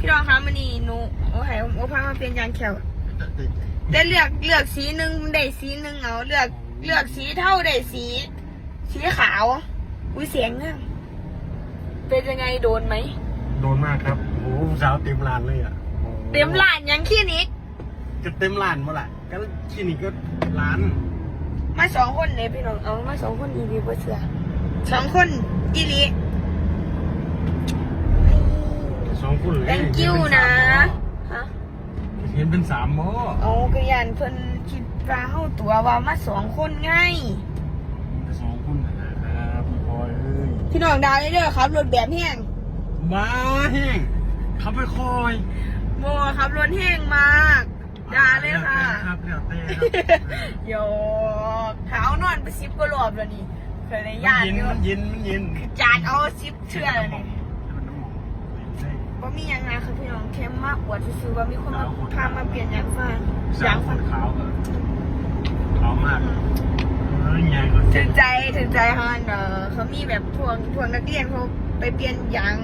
พี่น้องคะมันนี่หนูโอ้ยโอ้พามาเปลี่ยนยางแขวได้เลือกสีหนึ่งได้สีหนึ่งเอาเลือกสีเท่าได้สีขาวอุ้ยเสียงอ่ะเป็นยังไงโดนไหม โดนมากครับโอ้โหสาวเต็มลานเลยอ่ะ เต็มร้านยังขี้นิก ก็เต็มลานเมื่อไหร่ก็คลินิกก็ร้าน มาสองคนเลยพี่น้องเอามาสองคนอีรีบ่เสือ2 คนอีรี 2 คนเลย thank you นะฮะ เห็นเป็น3บ่ เอากระยานเพิ่นคิดว่าเฮาตัวว่ามา2 คนไง 2 คนนะครับพอยเอ้ย พี่น้องดาวเด้อครับรถแบบแห้ง มาแห้งขับไปคอย โมครับรถแห้งมากด่าเลยค่ะ ครับเดี๋ยวเต้ โยกเท้านอนไป10 กว่ารอบแล้วนี่เคยได้ย่านอยู่ มันเย็น จานเอา10 เชื่อแล้วนี่ มันน้ำหมอกได้ ว่ามีหยังไงค่ะพี่น้องเข้มมากอวดซื่อๆว่ามีคนมาพามาเปลี่ยนยางฟ้า สาวย าง ค ฟ้าน ขาวเลยขาวมากใหญ่กว่า ถึงใจฮอนเขามีแบบพวกนักเรียนเขาไปเปลี่ยนยาง